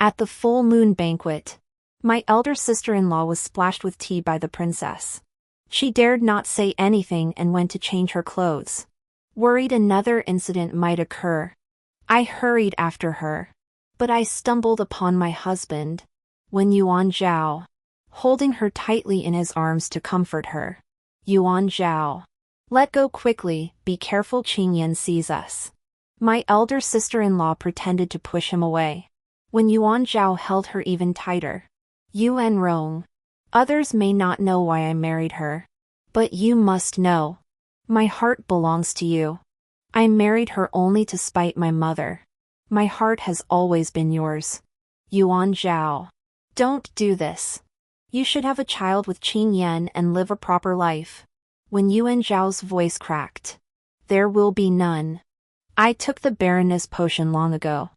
At the full moon banquet, my elder sister-in-law was splashed with tea by the princess. She dared not say anything and went to change her clothes. Worried another incident might occur, I hurried after her. But I stumbled upon my husband, Wen Yuan Zhao, holding her tightly in his arms to comfort her. Yuan Zhao. Let go quickly, be careful, Qing Yan sees us. My elder sister-in-law pretended to push him away. When Yuan Zhao held her even tighter. Yuan Rong. Others may not know why I married her. But you must know. My heart belongs to you. I married her only to spite my mother. My heart has always been yours. Yuan Zhao. Don't do this. You should have a child with Qing Yan and live a proper life. When Yuan Zhao's voice cracked. There will be none. I took the Baroness potion long ago.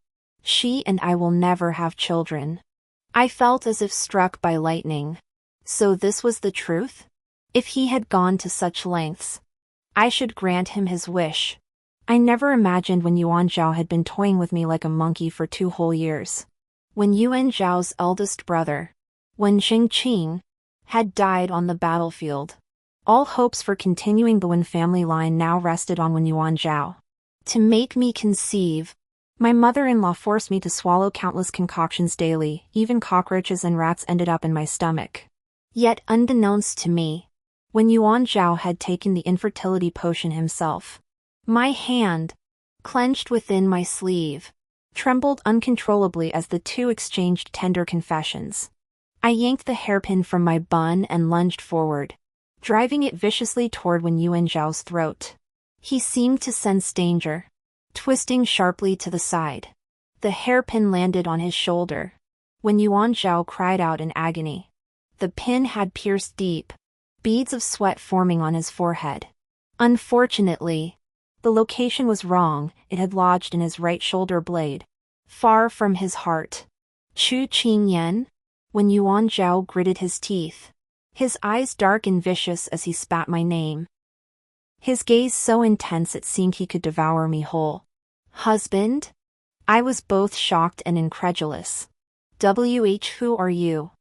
She and I will never have children. I felt as if struck by lightning. So this was the truth? If he had gone to such lengths, I should grant him his wish. I never imagined Wen Yuan Zhao had been toying with me like a monkey for 2 whole years. When Yuan Zhao's eldest brother, Wen Xingqing, had died on the battlefield, all hopes for continuing the Wen family line now rested on Wen Yuan Zhao. To make me conceive, my mother-in-law forced me to swallow countless concoctions daily, even cockroaches and rats ended up in my stomach. Yet unbeknownst to me, Wen Yuan Zhao had taken the infertility potion himself. My hand, clenched within my sleeve, trembled uncontrollably as the two exchanged tender confessions. I yanked the hairpin from my bun and lunged forward, driving it viciously toward Wen Yuan Zhao's throat. He seemed to sense danger, twisting sharply to the side. The hairpin landed on his shoulder. Wen Yuan Zhao cried out in agony. The pin had pierced deep, beads of sweat forming on his forehead. Unfortunately, the location was wrong, it had lodged in his right shoulder blade, far from his heart. Chu Qing Yan? Wen Yuan Zhao gritted his teeth, his eyes dark and vicious as he spat my name. His gaze so intense it seemed he could devour me whole. Husband? I was both shocked and incredulous. Who are you?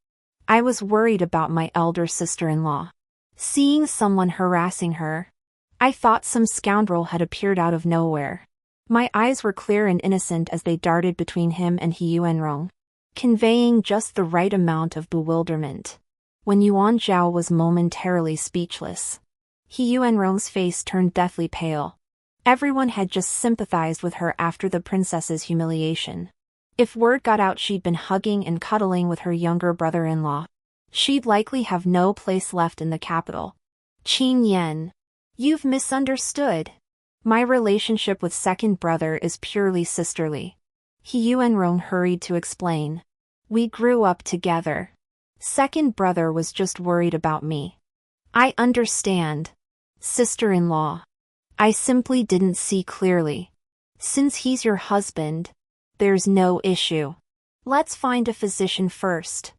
I was worried about my elder sister-in-law. Seeing someone harassing her, I thought some scoundrel had appeared out of nowhere. My eyes were clear and innocent as they darted between him and He Yuanrong, conveying just the right amount of bewilderment. When Yuan Zhao was momentarily speechless, He Yuanrong's face turned deathly pale. Everyone had just sympathized with her after the princess's humiliation. If word got out she'd been hugging and cuddling with her younger brother-in-law, she'd likely have no place left in the capital. Qing Yan, you've misunderstood. My relationship with second brother is purely sisterly. He Yuanrong hurried to explain. We grew up together. Second brother was just worried about me. I understand. Sister-in-law. I simply didn't see clearly. Since he's your husband, there's no issue. Let's find a physician first.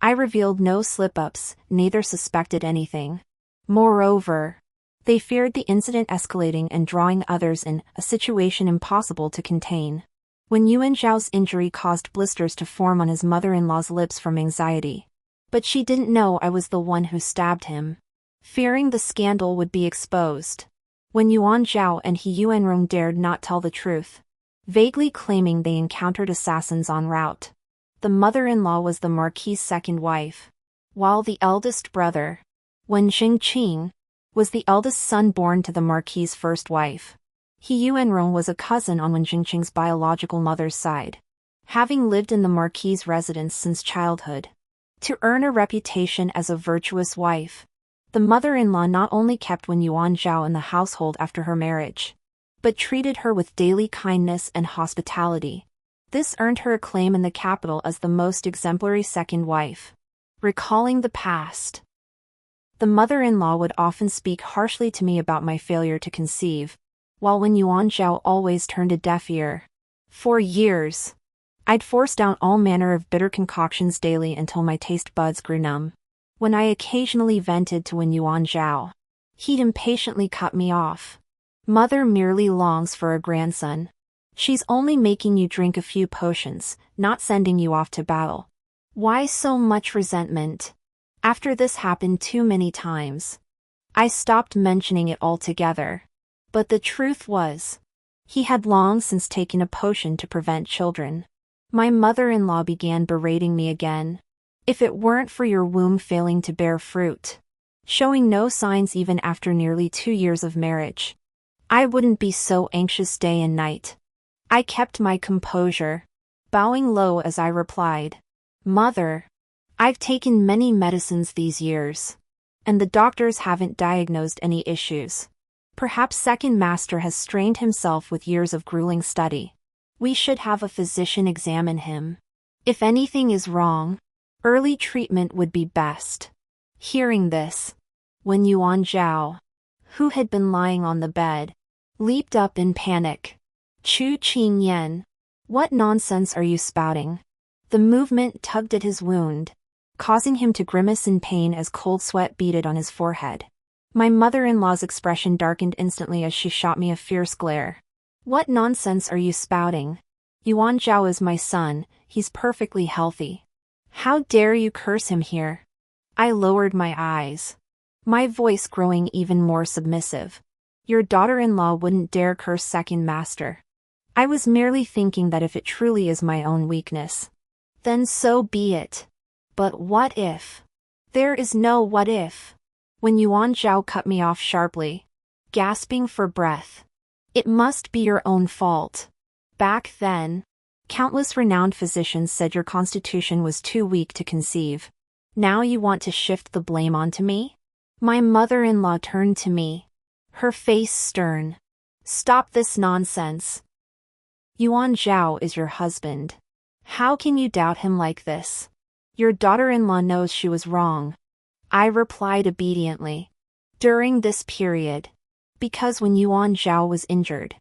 I revealed no slip-ups, neither suspected anything. Moreover, they feared the incident escalating and drawing others in, a situation impossible to contain. When Yuan Zhao's injury caused blisters to form on his mother-in-law's lips from anxiety. But she didn't know I was the one who stabbed him. Fearing the scandal would be exposed, When Yuan Zhao and He Yuanrong dared not tell the truth, vaguely claiming they encountered assassins en route. The mother-in-law was the Marquis's second wife, while the eldest brother, Wen Xingqing, was the eldest son born to the Marquis's first wife. He Yuanrong was a cousin on Wen Xingqing's biological mother's side, having lived in the Marquis's residence since childhood. To earn a reputation as a virtuous wife, the mother-in-law not only kept Wen Yuan Zhao in the household after her marriage, but treated her with daily kindness and hospitality. This earned her acclaim in the capital as the most exemplary second wife. Recalling the past, the mother-in-law would often speak harshly to me about my failure to conceive, while Wen Yuan Zhao always turned a deaf ear. For years, I'd forced down all manner of bitter concoctions daily until my taste buds grew numb. When I occasionally vented to Wen Yuan Zhao, he'd impatiently cut me off. Mother merely longs for a grandson. She's only making you drink a few potions, not sending you off to battle. Why so much resentment? After this happened too many times, I stopped mentioning it altogether. But the truth was, he had long since taken a potion to prevent children. My mother-in-law began berating me again. If it weren't for your womb failing to bear fruit, showing no signs even after nearly 2 years of marriage, I wouldn't be so anxious day and night. I kept my composure, bowing low as I replied, Mother, I've taken many medicines these years, and the doctors haven't diagnosed any issues. Perhaps second master has strained himself with years of grueling study. We should have a physician examine him. If anything is wrong, early treatment would be best. Hearing this, Wen Yuan Zhao, who had been lying on the bed, leaped up in panic. Chu Qingyan, what nonsense are you spouting? The movement tugged at his wound, causing him to grimace in pain as cold sweat beaded on his forehead. My mother-in-law's expression darkened instantly as she shot me a fierce glare. What nonsense are you spouting? Yuan Zhao is my son, he's perfectly healthy. How dare you curse him here? I lowered my eyes, my voice growing even more submissive. Your daughter-in-law wouldn't dare curse second master. I was merely thinking that if it truly is my own weakness, then so be it. But what if? There is no what if. When Yuan Zhao cut me off sharply, gasping for breath. It must be your own fault. Back then, countless renowned physicians said your constitution was too weak to conceive. Now you want to shift the blame onto me? My mother-in-law turned to me, her face stern. Stop this nonsense. Yuan Zhao is your husband. How can you doubt him like this? Your daughter-in-law knows she was wrong. I replied obediently. During this period, because when Yuan Zhao was injured,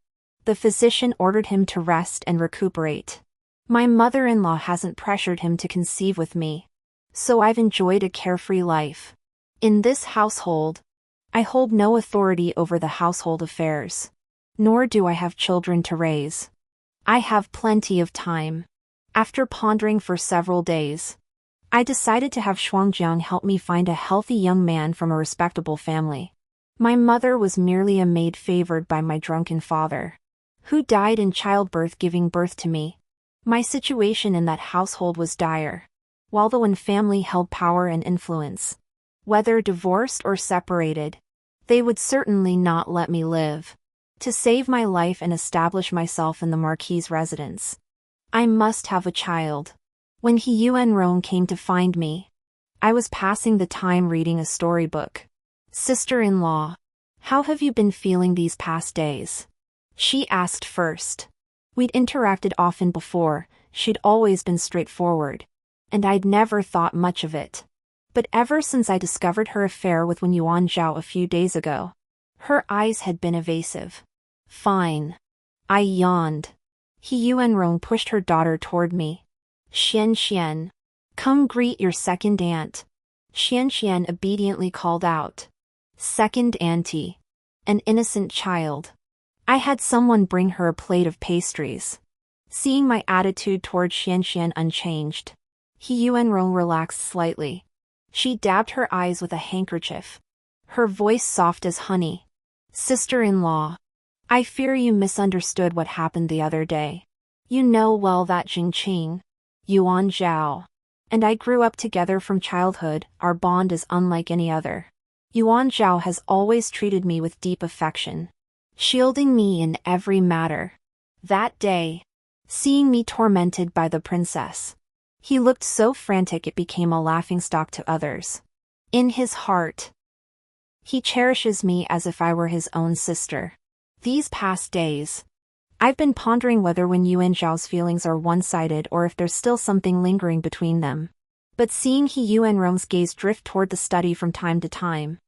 the physician ordered him to rest and recuperate. My mother-in-law hasn't pressured him to conceive with me, so I've enjoyed a carefree life. In this household, I hold no authority over the household affairs, nor do I have children to raise. I have plenty of time. After pondering for several days, I decided to have Shuangjiang help me find a healthy young man from a respectable family. My mother was merely a maid favored by my drunken father, who died in childbirth giving birth to me. My situation in that household was dire, while the Wen family held power and influence. Whether divorced or separated, they would certainly not let me live. To save my life and establish myself in the Marquis's residence, I must have a child. When He Yuanrong came to find me, I was passing the time reading a storybook. Sister-in-law, how have you been feeling these past days? She asked first. We'd interacted often before, she'd always been straightforward, and I'd never thought much of it. But ever since I discovered her affair with Wen Yuan Zhao a few days ago, her eyes had been evasive. Fine. I yawned. He Yuanrong pushed her daughter toward me. Xian, come greet your second aunt. Xian obediently called out. Second auntie. An innocent child. I had someone bring her a plate of pastries. Seeing my attitude toward Xian unchanged, He Yuanrong relaxed slightly. She dabbed her eyes with a handkerchief, her voice soft as honey. Sister-in-law, I fear you misunderstood what happened the other day. You know well that Jingqing, Yuan Zhao, and I grew up together from childhood. Our bond is unlike any other. Yuan Zhao has always treated me with deep affection, shielding me in every matter. That day, seeing me tormented by the princess, he looked so frantic it became a laughingstock to others. In his heart, he cherishes me as if I were his own sister. These past days, I've been pondering whether Wen Yuan Zhao's feelings are one-sided or if there's still something lingering between them. But seeing He Yuanrong's gaze drift toward the study from time to time,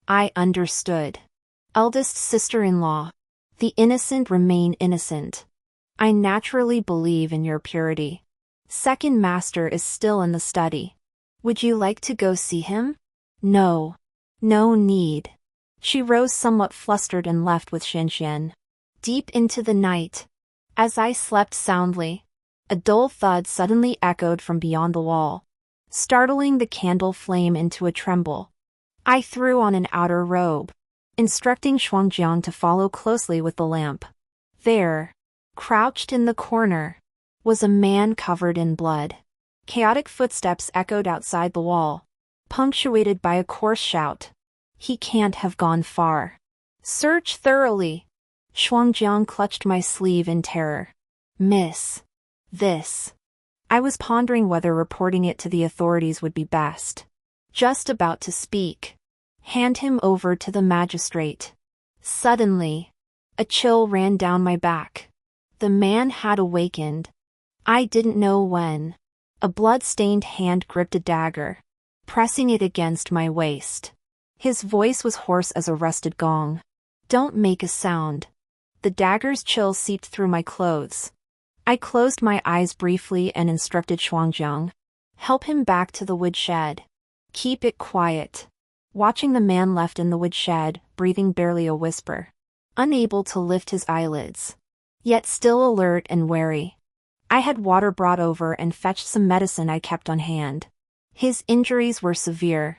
I understood. Eldest sister-in-law, the innocent remain innocent. I naturally believe in your purity. Second master is still in the study. Would you like to go see him? No. No need. She rose somewhat flustered and left with Xian. Deep into the night, As I slept soundly, a dull thud suddenly echoed from beyond the wall, startling the candle flame into a tremble. I threw on an outer robe, instructing Shuangjiang to follow closely with the lamp. There, crouched in the corner, was a man covered in blood. Chaotic footsteps echoed outside the wall, punctuated by a coarse shout. He can't have gone far. Search thoroughly. Shuangjiang clutched my sleeve in terror. Miss. This. I was pondering whether reporting it to the authorities would be best. Just about to speak. Hand him over to the magistrate. Suddenly, a chill ran down my back. The man had awakened. I didn't know when. A blood-stained hand gripped a dagger, pressing it against my waist. His voice was hoarse as a rusted gong. Don't make a sound. The dagger's chill seeped through my clothes. I closed my eyes briefly and instructed Shuangjiang. Help him back to the woodshed. Keep it quiet. Watching the man left in the woodshed, breathing barely a whisper. Unable to lift his eyelids. Yet still alert and wary. I had water brought over and fetched some medicine I kept on hand. His injuries were severe.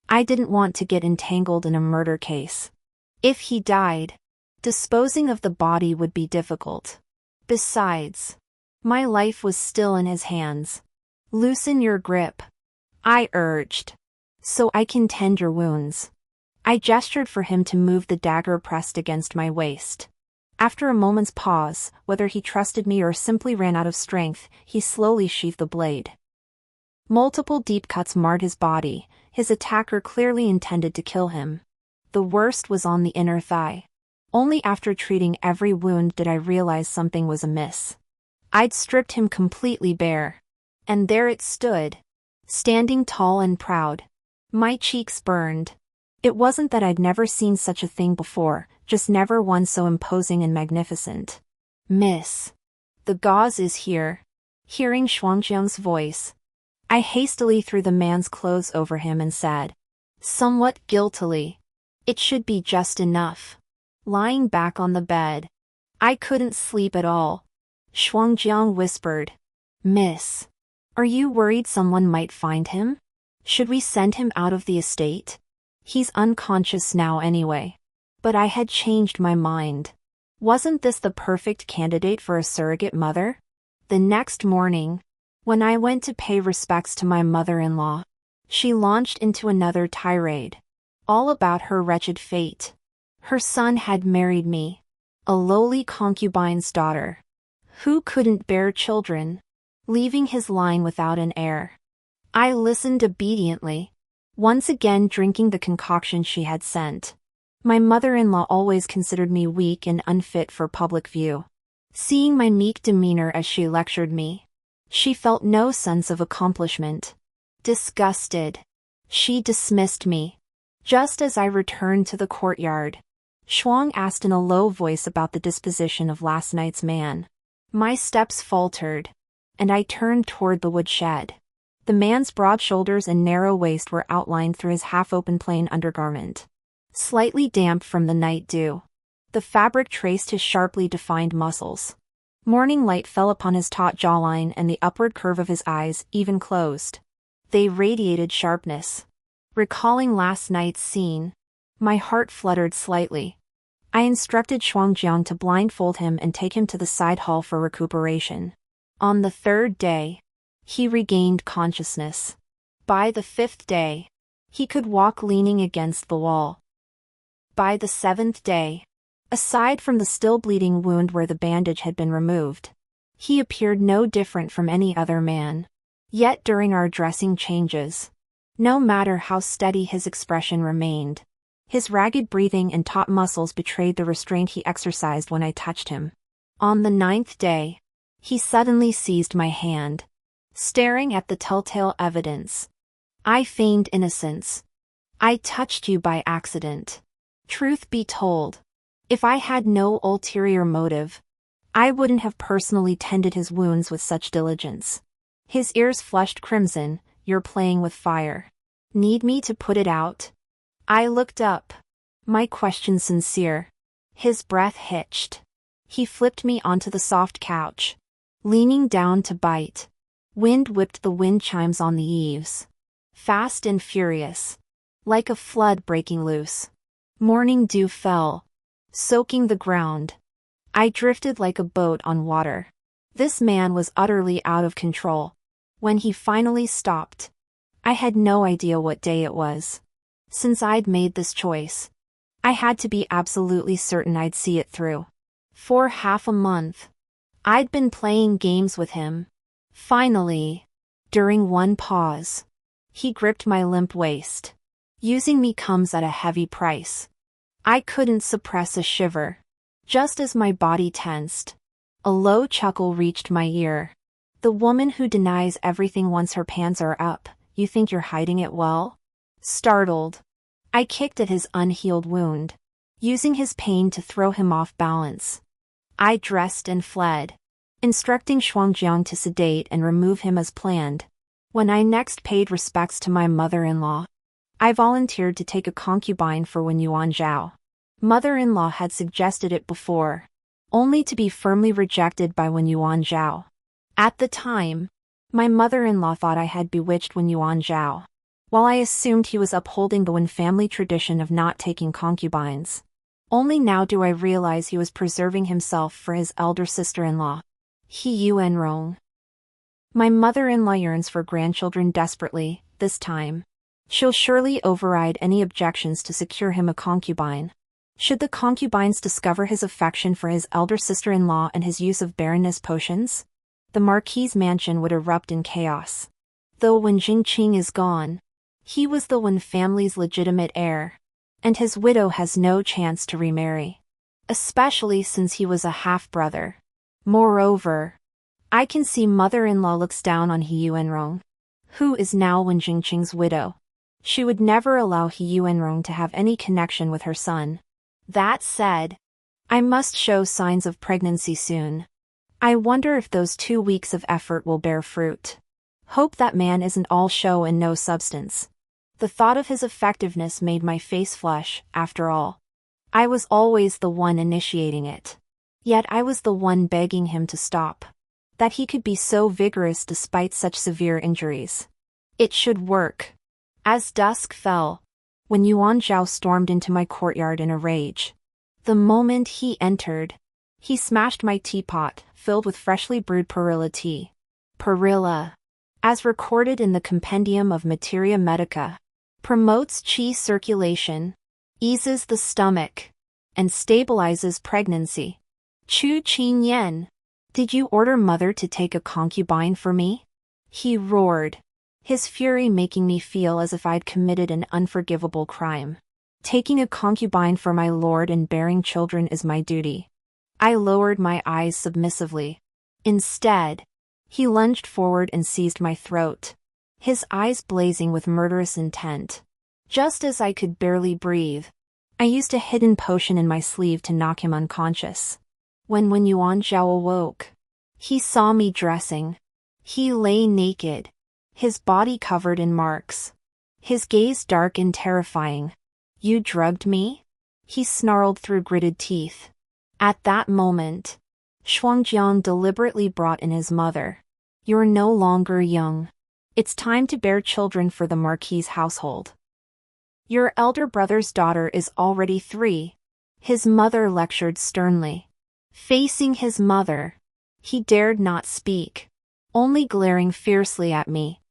I didn't want to get entangled in a murder case. If he died, disposing of the body would be difficult. Besides, my life was still in his hands. Loosen your grip, I urged, so I can tend your wounds. I gestured for him to move the dagger pressed against my waist. After a moment's pause, whether he trusted me or simply ran out of strength, he slowly sheathed the blade. Multiple deep cuts marred his body. His attacker clearly intended to kill him. The worst was on the inner thigh. Only after treating every wound did I realize something was amiss. I'd stripped him completely bare. And there it stood, standing tall and proud. My cheeks burned. It wasn't that I'd never seen such a thing before, just never one so imposing and magnificent. Miss. The gauze is here. Hearing Shuangjiang's voice, I hastily threw the man's clothes over him and said, somewhat guiltily, it should be just enough. Lying back on the bed, I couldn't sleep at all. Shuangjiang whispered, Miss, are you worried someone might find him? Should we send him out of the estate? He's unconscious now anyway. But I had changed my mind. Wasn't this the perfect candidate for a surrogate mother? The next morning, when I went to pay respects to my mother-in-law, she launched into another tirade, all about her wretched fate. Her son had married me, a lowly concubine's daughter, who couldn't bear children, leaving his line without an heir. I listened obediently, once again drinking the concoction she had sent. My mother-in-law always considered me weak and unfit for public view. Seeing my meek demeanor as she lectured me, she felt no sense of accomplishment. Disgusted, she dismissed me. Just as I returned to the courtyard, Shuang asked in a low voice about the disposition of last night's man. My steps faltered, and I turned toward the woodshed. The man's broad shoulders and narrow waist were outlined through his half-open plain undergarment, slightly damp from the night dew. The fabric traced his sharply defined muscles. Morning light fell upon his taut jawline and the upward curve of his eyes, even closed. They radiated sharpness. Recalling last night's scene, my heart fluttered slightly. I instructed Shuangjiang to blindfold him and take him to the side hall for recuperation. On the third day, he regained consciousness. By the fifth day, he could walk leaning against the wall. By the seventh day, aside from the still bleeding wound where the bandage had been removed, he appeared no different from any other man. Yet during our dressing changes, no matter how steady his expression remained, his ragged breathing and taut muscles betrayed the restraint he exercised when I touched him. On the ninth day, he suddenly seized my hand, staring at the telltale evidence. I feigned innocence. I touched you by accident. Truth be told, if I had no ulterior motive, I wouldn't have personally tended his wounds with such diligence. His ears flushed crimson. You're playing with fire. Need me to put it out? I looked up, my question sincere. His breath hitched. He flipped me onto the soft couch, leaning down to bite. Wind whipped the wind chimes on the eaves. Fast and furious. Like a flood breaking loose. Morning dew fell, soaking the ground. I drifted like a boat on water. This man was utterly out of control. When he finally stopped, I had no idea what day it was. Since I'd made this choice, I had to be absolutely certain I'd see it through. For half a month, I'd been playing games with him. Finally, during one pause, he gripped my limp waist. Using me comes at a heavy price. I couldn't suppress a shiver. Just as my body tensed, a low chuckle reached my ear. The woman who denies everything once her pants are up, you think you're hiding it well? Startled, I kicked at his unhealed wound, using his pain to throw him off balance. I dressed and fled, instructing Shuangjiang to sedate and remove him as planned. When I next paid respects to my mother-in-law, I volunteered to take a concubine for Wen Yuan Zhao. Mother-in-law had suggested it before, only to be firmly rejected by Wen Yuan Zhao. At the time, my mother-in-law thought I had bewitched Wen Yuan Zhao, while I assumed he was upholding the Wen family tradition of not taking concubines. Only now do I realize he was preserving himself for his elder sister-in-law, He Yuanrong. My mother-in-law yearns for grandchildren desperately, this time. She'll surely override any objections to secure him a concubine. Should the concubines discover his affection for his elder sister-in-law and his use of Baroness potions, the Marquis's mansion would erupt in chaos. Though Wen Jingqing is gone, he was the Wen family's legitimate heir, and his widow has no chance to remarry, especially since he was a half-brother. Moreover, I can see mother-in-law looks down on He Yuanrong, who is now Wen Jingqing's widow. She would never allow He Yuanrong to have any connection with her son. That said, I must show signs of pregnancy soon. I wonder if those 2 weeks of effort will bear fruit. Hope that man isn't all show and no substance. The thought of his effectiveness made my face flush. After all, I was always the one initiating it. Yet I was the one begging him to stop. That he could be so vigorous despite such severe injuries. It should work. As dusk fell, Wen Yuan Zhao stormed into my courtyard in a rage. The moment he entered, he smashed my teapot, filled with freshly brewed perilla tea. Perilla, as recorded in the Compendium of Materia Medica, promotes qi circulation, eases the stomach, and stabilizes pregnancy. Chu Qin Yen, did you order mother to take a concubine for me? He roared, his fury making me feel as if I'd committed an unforgivable crime. Taking a concubine for my lord and bearing children is my duty. I lowered my eyes submissively. Instead, he lunged forward and seized my throat, his eyes blazing with murderous intent. Just as I could barely breathe, I used a hidden potion in my sleeve to knock him unconscious. When Wen Yuan Zhao awoke, he saw me dressing. He lay naked, his body covered in marks, his gaze dark and terrifying. You drugged me? He snarled through gritted teeth. At that moment, Shuangjiang deliberately brought in his mother. You're no longer young. It's time to bear children for the Marquis's household. Your elder brother's daughter is already 3. His mother lectured sternly. Facing his mother, he dared not speak, only glaring fiercely at me.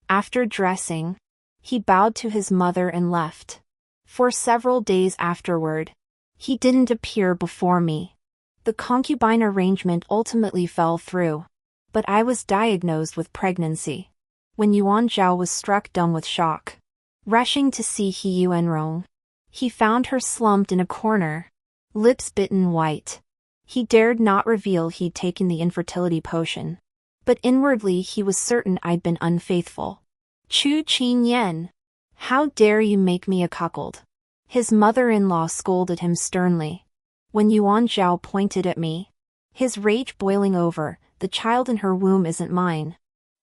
After dressing, he bowed to his mother and left. For several days afterward, he didn't appear before me. The concubine arrangement ultimately fell through, but I was diagnosed with pregnancy. When Yuan Zhao was struck dumb with shock, rushing to see He Yuanrong, he found her slumped in a corner, lips bitten white. He dared not reveal he'd taken the infertility potion, but inwardly he was certain I'd been unfaithful. Chu Qin Yen, how dare you make me a cuckold? His mother-in-law scolded him sternly. When Yuan Zhao pointed at me, his rage boiling over, the child in her womb isn't mine.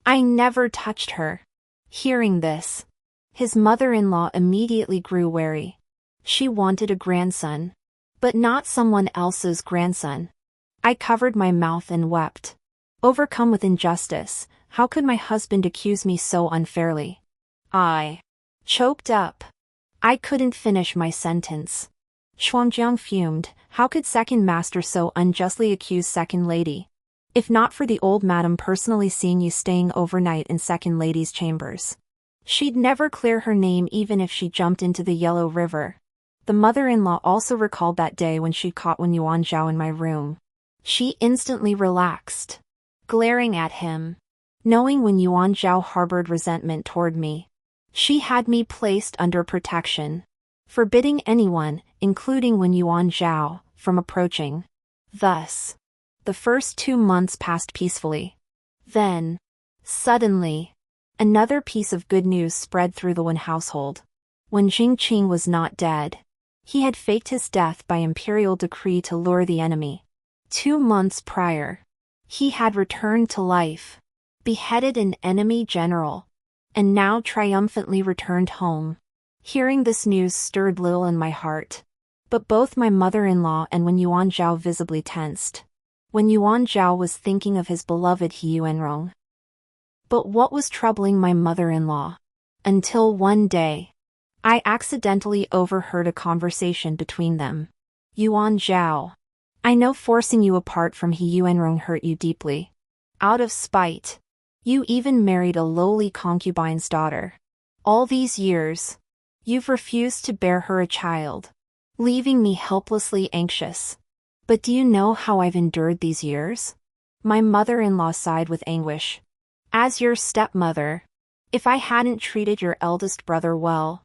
I never touched her. Hearing this, his mother-in-law immediately grew wary. She wanted a grandson, but not someone else's grandson. I covered my mouth and wept. Overcome with injustice, how could my husband accuse me so unfairly? I choked up. I couldn't finish my sentence. Shuangjiang fumed, how could second master so unjustly accuse second lady? If not for the old madam personally seeing you staying overnight in second lady's chambers. She'd never clear her name even if she jumped into the Yellow River. The mother-in-law also recalled that day when she caught Wen Yuan Zhao in my room. She instantly relaxed, glaring at him. Knowing Wen Yuan Zhao harbored resentment toward me, she had me placed under protection, forbidding anyone, including Wen Yuan Zhao, from approaching. Thus, the first 2 months passed peacefully. Then, suddenly, another piece of good news spread through the Wen household. Wen Jingqing was not dead. He had faked his death by imperial decree to lure the enemy. 2 months prior, he had returned to life, beheaded an enemy general, and now triumphantly returned home. Hearing this news stirred little in my heart. But both my mother-in-law and Wen Yuan Zhao visibly tensed. Wen Yuan Zhao was thinking of his beloved He Yuanrong. But what was troubling my mother-in-law? Until one day, I accidentally overheard a conversation between them. Yuan Zhao, I know forcing you apart from He Yuanrong hurt you deeply. Out of spite, you even married a lowly concubine's daughter. All these years, you've refused to bear her a child, leaving me helplessly anxious. But do you know how I've endured these years? My mother-in-law sighed with anguish. As your stepmother, if I hadn't treated your eldest brother well,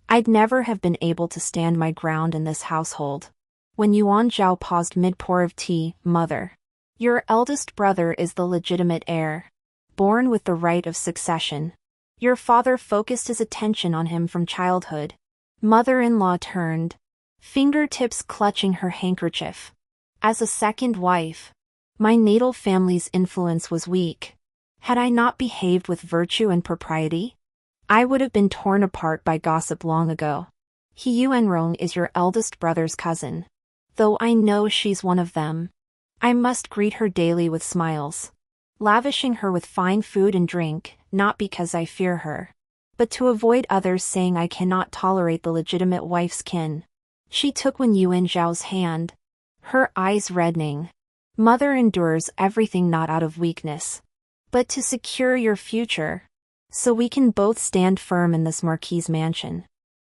I'd never have been able to stand my ground in this household. When Yuan Zhao paused mid-pour of tea, mother, your eldest brother is the legitimate heir, born with the right of succession. Your father focused his attention on him from childhood. Mother-in-law turned, fingertips clutching her handkerchief. As a second wife, my natal family's influence was weak. Had I not behaved with virtue and propriety, I would have been torn apart by gossip long ago. He Yuanrong is your eldest brother's cousin. Though I know she's one of them, I must greet her daily with smiles, lavishing her with fine food and drink, not because I fear her, but to avoid others saying I cannot tolerate the legitimate wife's kin. She took Wen Yuan Zhao's hand, her eyes reddening. Mother endures everything not out of weakness, but to secure your future, so we can both stand firm in this marquis's mansion.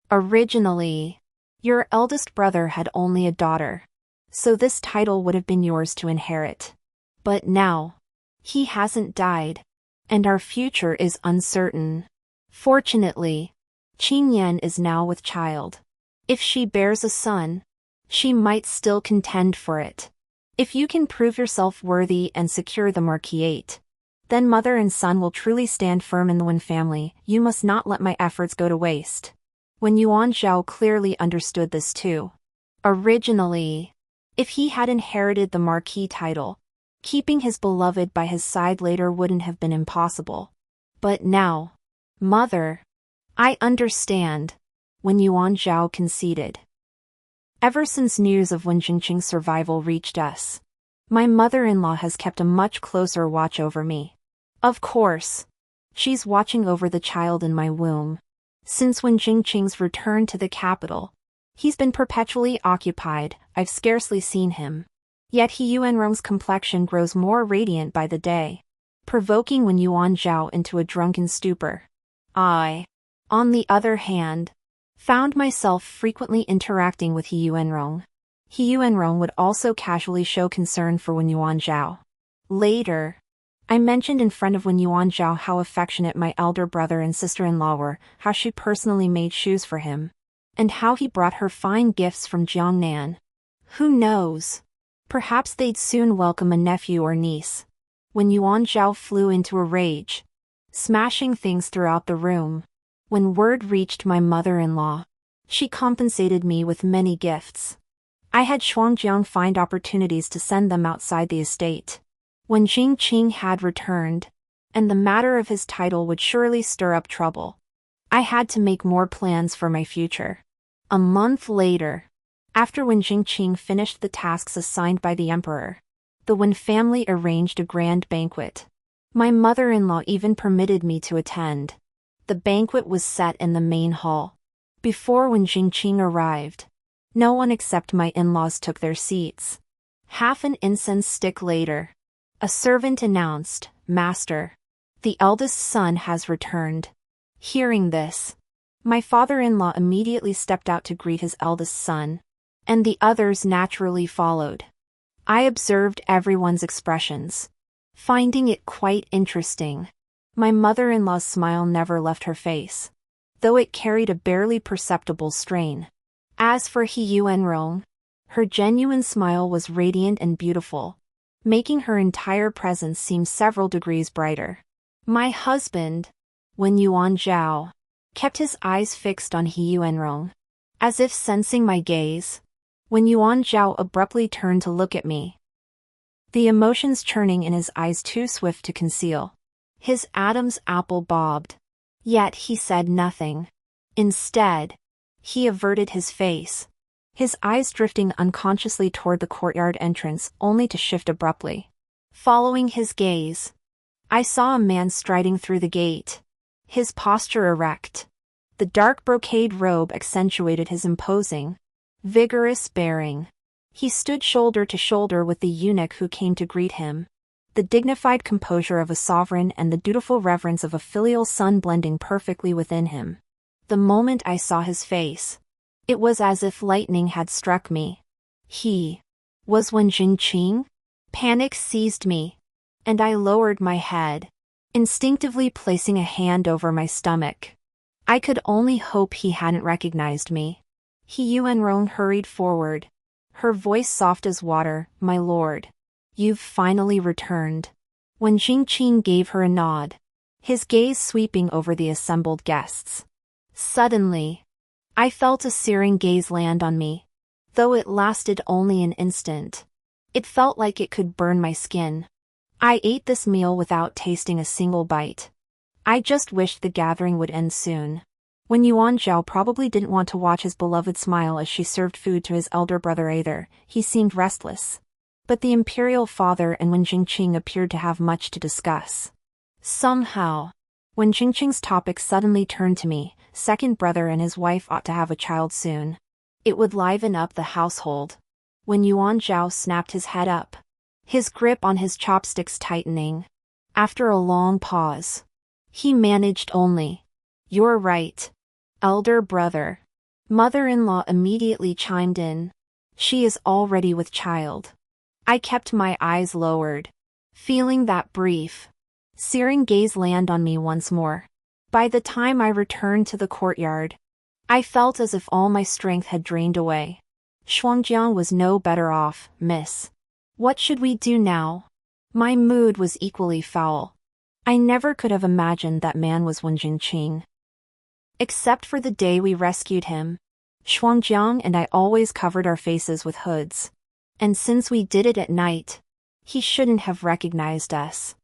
Originally, your eldest brother had only a daughter, so this title would have been yours to inherit. But now, he hasn't died, and our future is uncertain. Fortunately, Qing Yan is now with child. If she bears a son, she might still contend for it. If you can prove yourself worthy and secure the marquisate, then mother and son will truly stand firm in the Wen family. You must not let my efforts go to waste. When Yuan Zhao clearly understood this too. Originally, if he had inherited the marquis title, keeping his beloved by his side later wouldn't have been impossible. But now, mother, I understand. When Yuan Zhao conceded. Ever since news of Wen Jingqing's survival reached us, my mother-in-law has kept a much closer watch over me. Of course, she's watching over the child in my womb. Since Wen Jingqing's return to the capital, he's been perpetually occupied. I've scarcely seen him. Yet He Yuanrong's complexion grows more radiant by the day, provoking Wen Yuan Zhao into a drunken stupor. I, on the other hand, found myself frequently interacting with He Yuanrong. He Yuanrong would also casually show concern for Wen Yuan Zhao. Later, I mentioned in front of Wen Yuan Zhao how affectionate my elder brother and sister-in-law were, how she personally made shoes for him, and how he brought her fine gifts from Jiangnan. Who knows? Perhaps they'd soon welcome a nephew or niece. When Yuan Zhao flew into a rage, smashing things throughout the room. When word reached my mother-in-law, she compensated me with many gifts. I had Shuangjiang find opportunities to send them outside the estate. When Jingqing had returned, and the matter of his title would surely stir up trouble, I had to make more plans for my future. A month later, after Wen Jingqing finished the tasks assigned by the emperor, The Wen family arranged a grand banquet. My mother-in-law even permitted me to attend. The banquet was set in the main hall. Before Wen Jingqing arrived, no one except my in-laws took their seats. Half an incense stick later, a servant announced, "Master, the eldest son has returned." Hearing this, my father-in-law immediately stepped out to greet his eldest son, and the others naturally followed. I observed everyone's expressions, finding it quite interesting. My mother-in-law's smile never left her face, though it carried a barely perceptible strain. As for He Yuanrong, her genuine smile was radiant and beautiful, making her entire presence seem several degrees brighter. My husband, Wen Yuanzhao, kept his eyes fixed on He Yuanrong. As if sensing my gaze, Wen Yuanzhao abruptly turned to look at me, the emotions churning in his eyes too swift to conceal. His Adam's apple bobbed. Yet he said nothing. Instead, he averted his face, his eyes drifting unconsciously toward the courtyard entrance only to shift abruptly. Following his gaze, I saw a man striding through the gate, his posture erect. The dark brocade robe accentuated his imposing, vigorous bearing. He stood shoulder to shoulder with the eunuch who came to greet him, the dignified composure of a sovereign and the dutiful reverence of a filial son blending perfectly within him. The moment I saw his face, it was as if lightning had struck me. He was Wen Jingqing? Panic seized me, and I lowered my head, instinctively placing a hand over my stomach. I could only hope he hadn't recognized me. He Yuanrong hurried forward, her voice soft as water. "My lord, you've finally returned." When Jingqing gave her a nod, his gaze sweeping over the assembled guests. Suddenly, I felt a searing gaze land on me. Though it lasted only an instant, it felt like it could burn my skin. I ate this meal without tasting a single bite. I just wished the gathering would end soon. When Yuan Zhao probably didn't want to watch his beloved smile as she served food to his elder brother either. He seemed restless. But the imperial father and Wen Jingqing appeared to have much to discuss. Somehow, when Jingqing's topic suddenly turned to me, second brother and his wife ought to have a child soon. It would liven up the household. When Yuan Zhao snapped his head up, his grip on his chopsticks tightening. After a long pause, he managed only, "You're right, elder brother." Mother-in-law immediately chimed in. "She is already with child." I kept my eyes lowered, feeling that brief, searing gaze land on me once more. By the time I returned to the courtyard, I felt as if all my strength had drained away. Shuangjiang was no better off, miss. What should we do now? My mood was equally foul. I never could have imagined that man was Wen Jingqing. Except for the day we rescued him, Shuangjiang and I always covered our faces with hoods. And since we did it at night, he shouldn't have recognized us.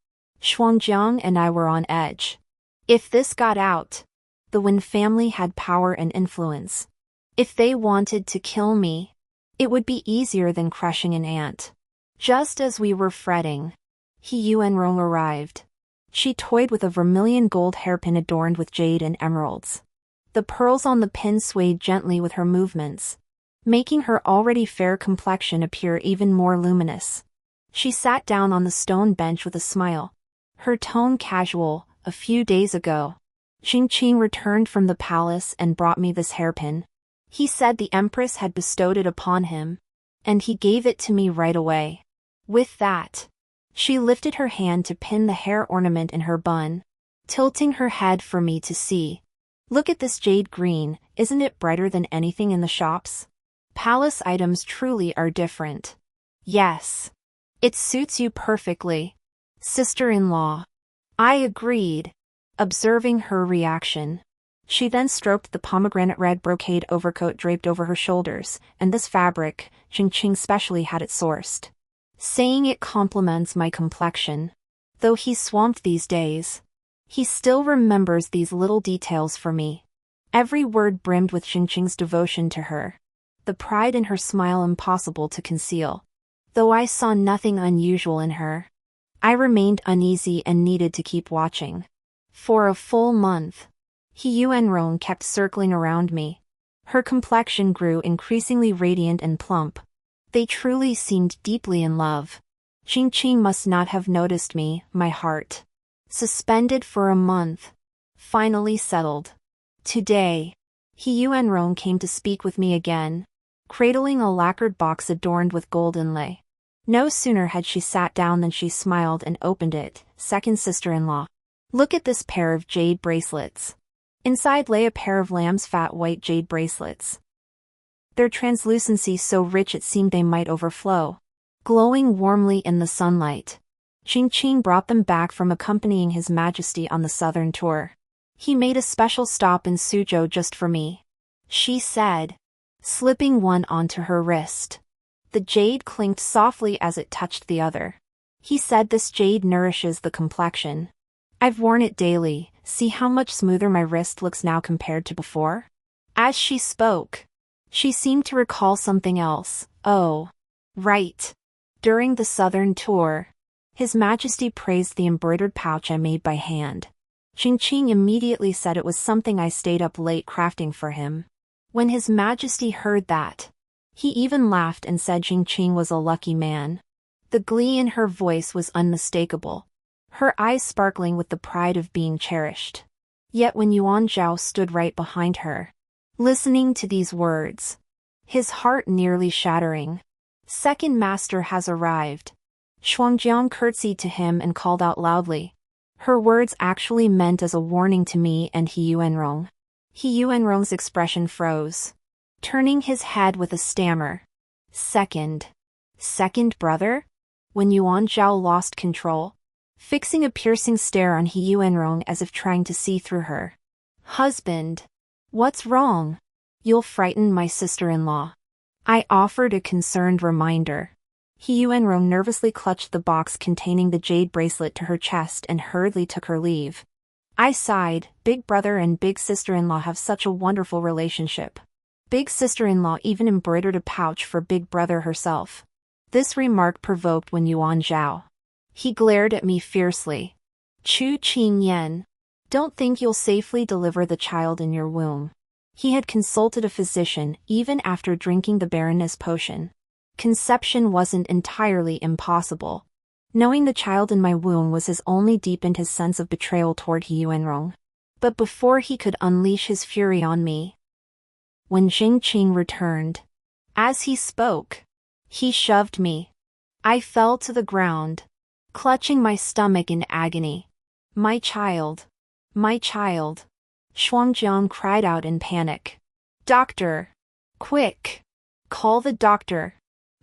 Shuangjiang and I were on edge. If this got out, the Wen family had power and influence. If they wanted to kill me, it would be easier than crushing an ant. Just as we were fretting, He Yuanrong arrived. She toyed with a vermilion gold hairpin adorned with jade and emeralds. The pearls on the pin swayed gently with her movements, making her already fair complexion appear even more luminous. She sat down on the stone bench with a smile, her tone casual. "A few days ago, Jingqing returned from the palace and brought me this hairpin. He said the empress had bestowed it upon him, and he gave it to me right away." With that, she lifted her hand to pin the hair ornament in her bun, tilting her head for me to see. "Look at this jade green, isn't it brighter than anything in the shops? Palace items truly are different." "Yes. It suits you perfectly, sister-in-law." I agreed, observing her reaction. She then stroked the pomegranate red brocade overcoat draped over her shoulders, "And this fabric, Jingqing specially had it sourced, saying it complements my complexion." Though he's swamped these days, he still remembers these little details for me. Every word brimmed with Jingqing's devotion to her, the pride in her smile impossible to conceal. Though I saw nothing unusual in her, I remained uneasy and needed to keep watching. For a full month, He Yuenrong kept circling around me. Her complexion grew increasingly radiant and plump. They truly seemed deeply in love. Qingqing must not have noticed me, my heart, suspended for a month, finally settled. Today, He Yuenrong came to speak with me again, cradling a lacquered box adorned with gold inlay. No sooner had she sat down than she smiled and opened it. Second sister-in-law. Look at this pair of jade bracelets. Inside lay a pair of lamb's fat white jade bracelets. Their translucency so rich it seemed they might overflow, glowing warmly in the sunlight. Qingqing brought them back from accompanying His Majesty on the southern tour. He made a special stop in Suzhou just for me, she said, slipping one onto her wrist. The jade clinked softly as it touched the other. He said, this jade nourishes the complexion. I've worn it daily, see how much smoother my wrist looks now compared to before? As she spoke, she seemed to recall something else. Oh, right. During the southern tour, His Majesty praised the embroidered pouch I made by hand. Qingqing immediately said it was something I stayed up late crafting for him. When His Majesty heard that, he even laughed and said Qingqing was a lucky man. The glee in her voice was unmistakable, her eyes sparkling with the pride of being cherished. Yet when Yuan Zhao stood right behind her, listening to these words, his heart nearly shattering. Second master has arrived. Shuangjiang curtsied to him and called out loudly. Her words actually meant as a warning to me and He Yuenrong. He Yuenrong's expression froze, turning his head with a stammer. Second brother? When Yuan Zhao lost control, fixing a piercing stare on He Yuenrong as if trying to see through her. Husband, what's wrong? You'll frighten my sister-in-law, I offered a concerned reminder. He Yuenrong nervously clutched the box containing the jade bracelet to her chest and hurriedly took her leave. I sighed. Big brother and big sister-in-law have such a wonderful relationship. Big sister-in-law even embroidered a pouch for big brother herself. This remark provoked Wen Yuan Zhao. He glared at me fiercely. Chu Qingyan, don't think you'll safely deliver the child in your womb. He had consulted a physician even after drinking the Baroness potion. Conception wasn't entirely impossible. Knowing the child in my womb was his only deepened his sense of betrayal toward He Yuenrong. But before he could unleash his fury on me, when Qingqing returned, as he spoke, he shoved me. I fell to the ground, clutching my stomach in agony. My child. My child. Shuangjiang cried out in panic. Doctor! Quick! Call the doctor!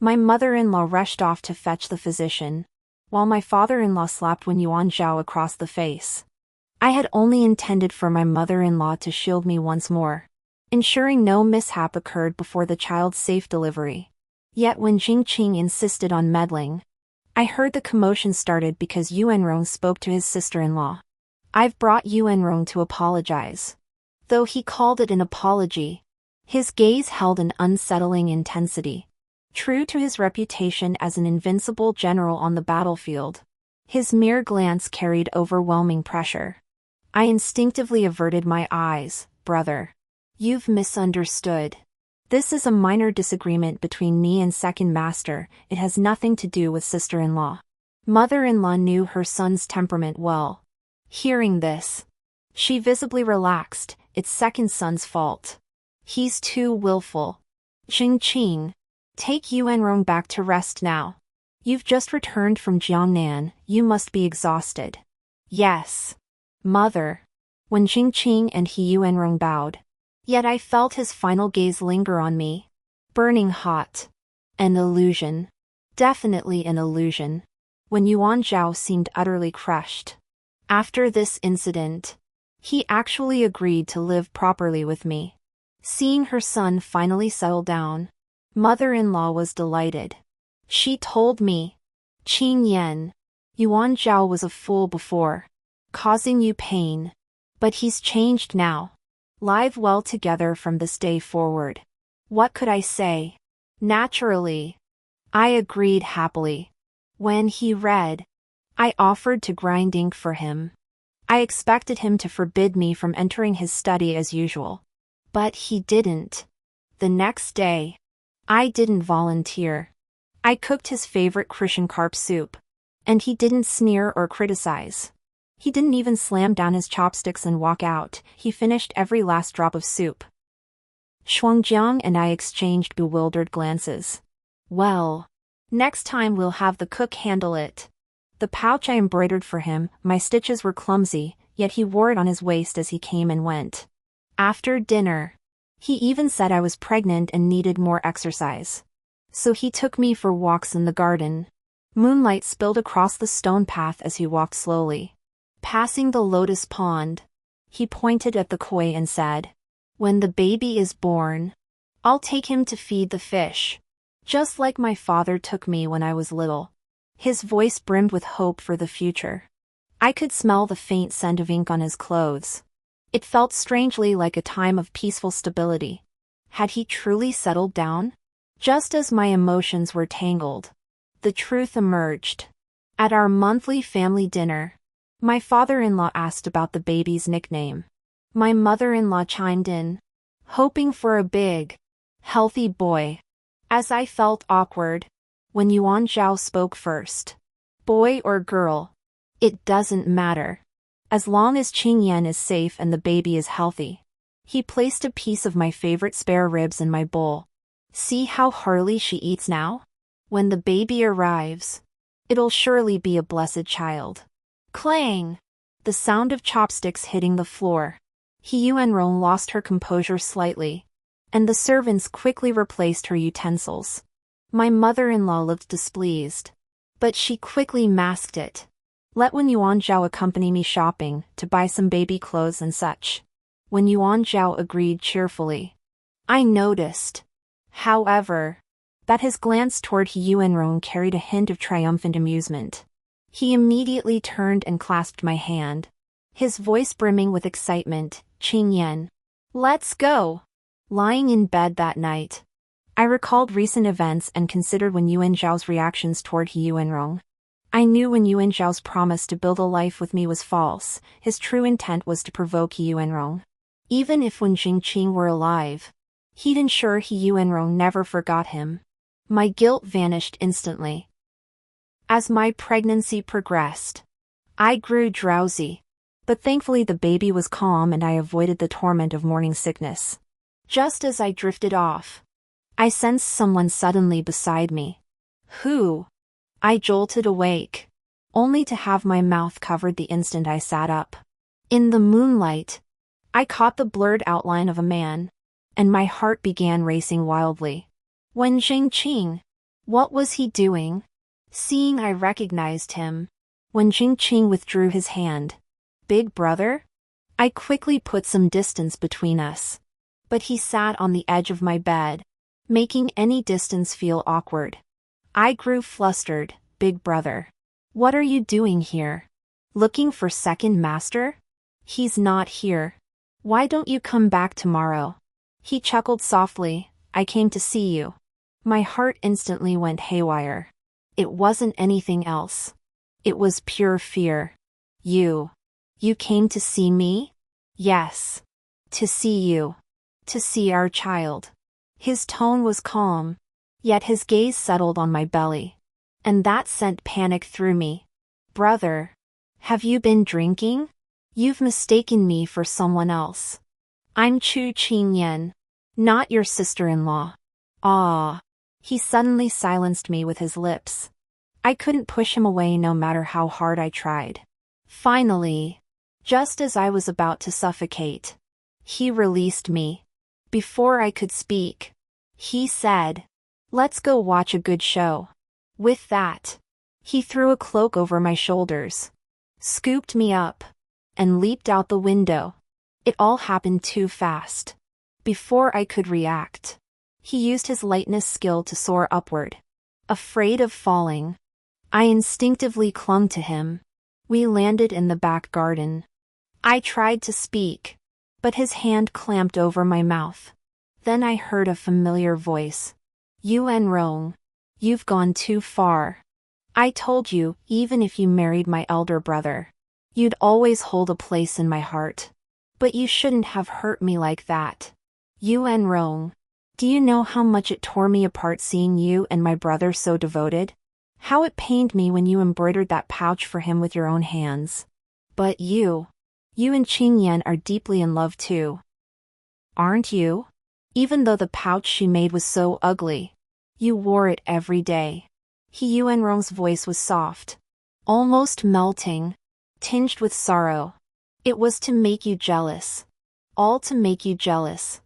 My mother-in-law rushed off to fetch the physician, while my father-in-law slapped Wen Yuan Zhao across the face. I had only intended for my mother-in-law to shield me once more, ensuring no mishap occurred before the child's safe delivery. Yet when Qingqing insisted on meddling, I heard the commotion started because Yuenrong spoke to his sister-in-law. I've brought Yuenrong to apologize. Though he called it an apology, his gaze held an unsettling intensity. True to his reputation as an invincible general on the battlefield, his mere glance carried overwhelming pressure. I instinctively averted my eyes. Brother, you've misunderstood. This is a minor disagreement between me and second master. It has nothing to do with sister-in-law. Mother-in-law knew her son's temperament well. Hearing this, she visibly relaxed. It's second son's fault. He's too willful. Qingqing, take Yuenrong back to rest now. You've just returned from Jiangnan, you must be exhausted. Yes, mother. When Qingqing and He Yuenrong bowed, yet I felt his final gaze linger on me. Burning hot. An illusion. Definitely an illusion. When Yuan Zhao seemed utterly crushed. After this incident, he actually agreed to live properly with me. Seeing her son finally settle down, mother-in-law was delighted. She told me, Qing Yan, Yuan Zhao was a fool before, causing you pain. But he's changed now. Live well together from this day forward. What could I say? Naturally, I agreed happily. When he read, I offered to grind ink for him. I expected him to forbid me from entering his study as usual. But he didn't. The next day, I didn't volunteer. I cooked his favorite Christian carp soup. And he didn't sneer or criticize. He didn't even slam down his chopsticks and walk out. He finished every last drop of soup. Shuangjiang and I exchanged bewildered glances. Well, next time we'll have the cook handle it. The pouch I embroidered for him, my stitches were clumsy, yet he wore it on his waist as he came and went. After dinner, he even said I was pregnant and needed more exercise. So he took me for walks in the garden. Moonlight spilled across the stone path as he walked slowly. Passing the lotus pond, he pointed at the koi and said, "When the baby is born, I'll take him to feed the fish, just like my father took me when I was little." His voice brimmed with hope for the future. I could smell the faint scent of ink on his clothes. It felt strangely like a time of peaceful stability. Had he truly settled down? Just as my emotions were tangled, the truth emerged. At our monthly family dinner, my father-in-law asked about the baby's nickname. My mother-in-law chimed in, hoping for a big, healthy boy. As I felt awkward, when Yuan Zhao spoke first. Boy or girl, it doesn't matter. As long as Qing Yan is safe and the baby is healthy. He placed a piece of my favorite spare ribs in my bowl. See how heartily she eats now? When the baby arrives, it'll surely be a blessed child. Clang! The sound of chopsticks hitting the floor. He Yuanrong lost her composure slightly, and the servants quickly replaced her utensils. My mother-in-law looked displeased, but she quickly masked it. Let Wen Yuan Zhao accompany me shopping to buy some baby clothes and such. When Yuan Zhao agreed cheerfully. I noticed, however, that his glance toward He Yuanrong carried a hint of triumphant amusement. He immediately turned and clasped my hand, his voice brimming with excitement. Qing Yan, let's go! Lying in bed that night, I recalled recent events and considered Wen Yuan Zhao's reactions toward He Yuanrong. I knew Wen Yuan Zhao's promise to build a life with me was false. His true intent was to provoke He Yuanrong. Even if Wen Jingqing were alive, he'd ensure He Yuanrong never forgot him. My guilt vanished instantly. As my pregnancy progressed, I grew drowsy, but thankfully the baby was calm and I avoided the torment of morning sickness. Just as I drifted off, I sensed someone suddenly beside me. Who? I jolted awake, only to have my mouth covered the instant I sat up. In the moonlight, I caught the blurred outline of a man, and my heart began racing wildly. Wen Jingqing, what was he doing? Seeing I recognized him, Wen Jingqing withdrew his hand. Big brother? I quickly put some distance between us. But he sat on the edge of my bed, making any distance feel awkward. I grew flustered. Big brother, what are you doing here? Looking for second master? He's not here. Why don't you come back tomorrow? He chuckled softly. I came to see you. My heart instantly went haywire. It wasn't anything else. It was pure fear. You came to see me? Yes. To see you. To see our child. His tone was calm, yet his gaze settled on my belly. And that sent panic through me. Brother, have you been drinking? You've mistaken me for someone else. I'm Chu Qingyan, not your sister-in-law. Ah. He suddenly silenced me with his lips. I couldn't push him away no matter how hard I tried. Finally, just as I was about to suffocate, he released me. Before I could speak, he said, "Let's go watch a good show." With that, he threw a cloak over my shoulders, scooped me up, and leaped out the window. It all happened too fast. Before I could react, he used his lightness skill to soar upward. Afraid of falling, I instinctively clung to him. We landed in the back garden. I tried to speak, but his hand clamped over my mouth. Then I heard a familiar voice. Yuanrong. You've gone too far. I told you, even if you married my elder brother, you'd always hold a place in my heart. But you shouldn't have hurt me like that. Yuan Rong. Do you know how much it tore me apart seeing you and my brother so devoted? How it pained me when you embroidered that pouch for him with your own hands. But you and Qing Yan are deeply in love too. Aren't you? Even though the pouch she made was so ugly, you wore it every day. Yuan Rong's voice was soft, almost melting, tinged with sorrow. It was to make you jealous. All to make you jealous.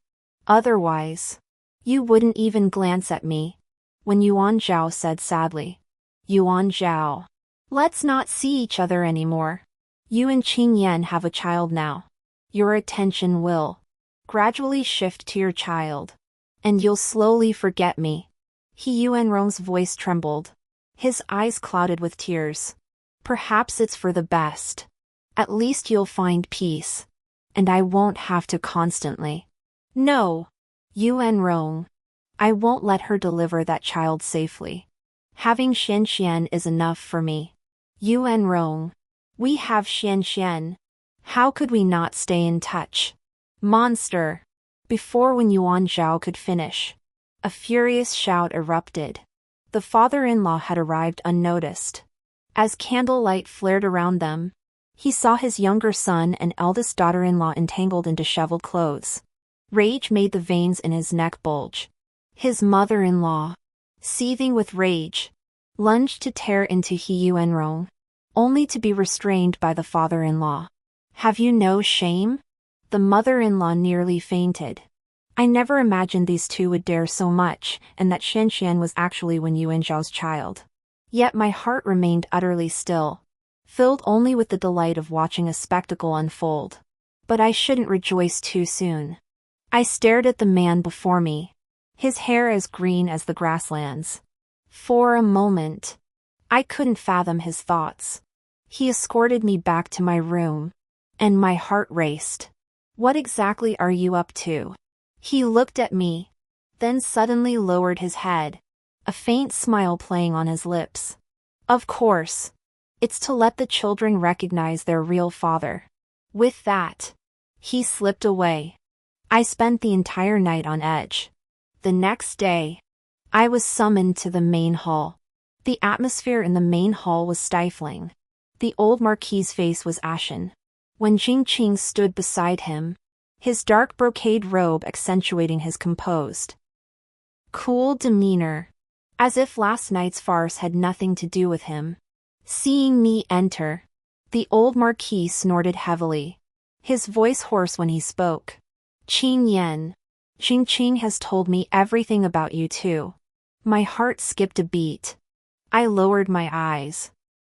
Otherwise, you wouldn't even glance at me. When Yuan Zhao said sadly, Yuan Zhao, let's not see each other anymore. You and Qing Yan have a child now. Your attention will gradually shift to your child, and you'll slowly forget me. Yuan Rong's voice trembled. His eyes clouded with tears. Perhaps it's for the best. At least you'll find peace. And I won't have to constantly. No. Yuan Rong. I won't let her deliver that child safely. Having Xian is enough for me. Yuan Rong. We have Xian. How could we not stay in touch? Monster. Before when Yuan Zhao could finish, a furious shout erupted. The father-in-law had arrived unnoticed. As candlelight flared around them, he saw his younger son and eldest daughter-in-law entangled in disheveled clothes. Rage made the veins in his neck bulge. His mother-in-law, seething with rage, lunged to tear into Yuan Rong, only to be restrained by the father-in-law. Have you no shame? The mother-in-law nearly fainted. I never imagined these two would dare so much, and that Xian was actually Wen Yuan Zhao's child. Yet my heart remained utterly still, filled only with the delight of watching a spectacle unfold. But I shouldn't rejoice too soon. I stared at the man before me, his hair as green as the grasslands. For a moment, I couldn't fathom his thoughts. He escorted me back to my room, and my heart raced. What exactly are you up to? He looked at me, then suddenly lowered his head, a faint smile playing on his lips. Of course. It's to let the children recognize their real father. With that, he slipped away. I spent the entire night on edge. The next day, I was summoned to the main hall. The atmosphere in the main hall was stifling. The old marquis's face was ashen. When Jingqing stood beside him, his dark brocade robe accentuating his composed, cool demeanor, as if last night's farce had nothing to do with him. Seeing me enter, the old marquis snorted heavily, his voice hoarse when he spoke. Qing Yan, Jingqing has told me everything about you too. My heart skipped a beat. I lowered my eyes,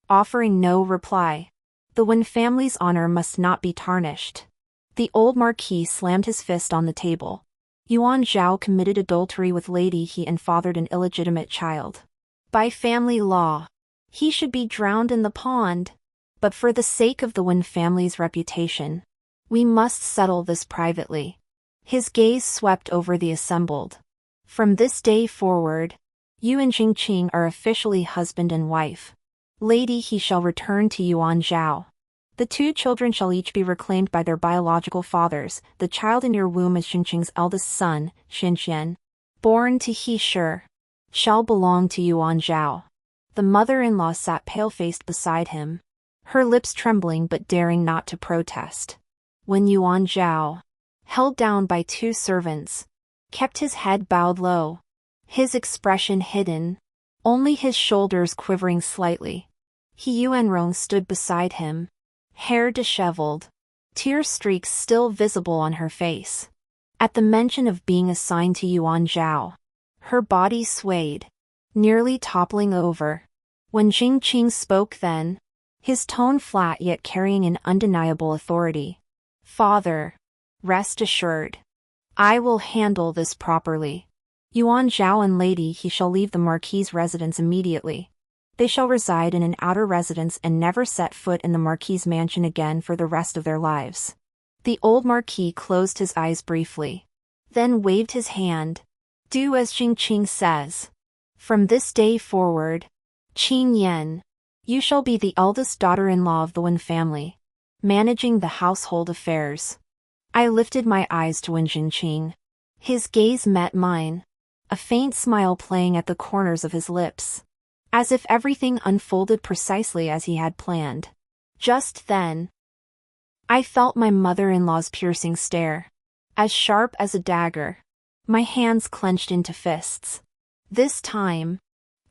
offering no reply. The Wen family's honor must not be tarnished. The old marquis slammed his fist on the table. Yuan Zhao committed adultery with Lady He and fathered an illegitimate child. By family law, he should be drowned in the pond. But for the sake of the Wen family's reputation, we must settle this privately. His gaze swept over the assembled. From this day forward, you and Jingqing are officially husband and wife. Lady He shall return to Yuan Zhao. The two children shall each be reclaimed by their biological fathers. The child in your womb is Jingqing's eldest son, Xian, born to He Shi, shall belong to Yuan Zhao. The mother-in-law sat pale-faced beside him, her lips trembling but daring not to protest. When Yuan Zhao, held down by two servants, kept his head bowed low, his expression hidden, only his shoulders quivering slightly. Yuan Rong stood beside him, hair disheveled, tear streaks still visible on her face. At the mention of being assigned to Yuan Zhao, her body swayed, nearly toppling over. When Jingqing spoke then, his tone flat yet carrying an undeniable authority. Father, rest assured, I will handle this properly. Yuan Zhao and Lady He shall leave the marquis's residence immediately. They shall reside in an outer residence and never set foot in the marquis's mansion again for the rest of their lives. The old marquis closed his eyes briefly, then waved his hand. Do as Jingqing says. From this day forward, Qin Yan, you shall be the eldest daughter-in-law of the Wen family, managing the household affairs. I lifted my eyes to Wen Jingqing. His gaze met mine, a faint smile playing at the corners of his lips, as if everything unfolded precisely as he had planned. Just then, I felt my mother-in-law's piercing stare, as sharp as a dagger. My hands clenched into fists. This time,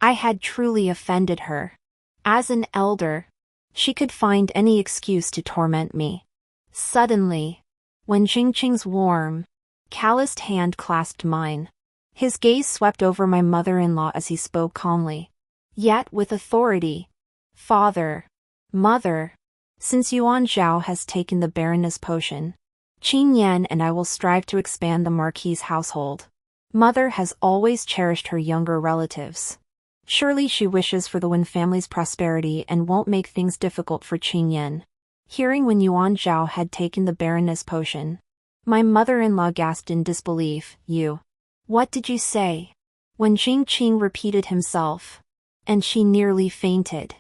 I had truly offended her. As an elder, she could find any excuse to torment me. Suddenly, when Jingqing's warm, calloused hand clasped mine, his gaze swept over my mother-in-law as he spoke calmly, yet with authority. Father, mother, since Yuan Zhao has taken the Baroness potion, Qin Yan and I will strive to expand the Marquis's household. Mother has always cherished her younger relatives. Surely she wishes for the Wen family's prosperity and won't make things difficult for Qin Yan. Hearing when Yuan Zhao had taken the Baroness potion, my mother-in-law gasped in disbelief. You. What did you say? When Jingqing repeated himself, and she nearly fainted.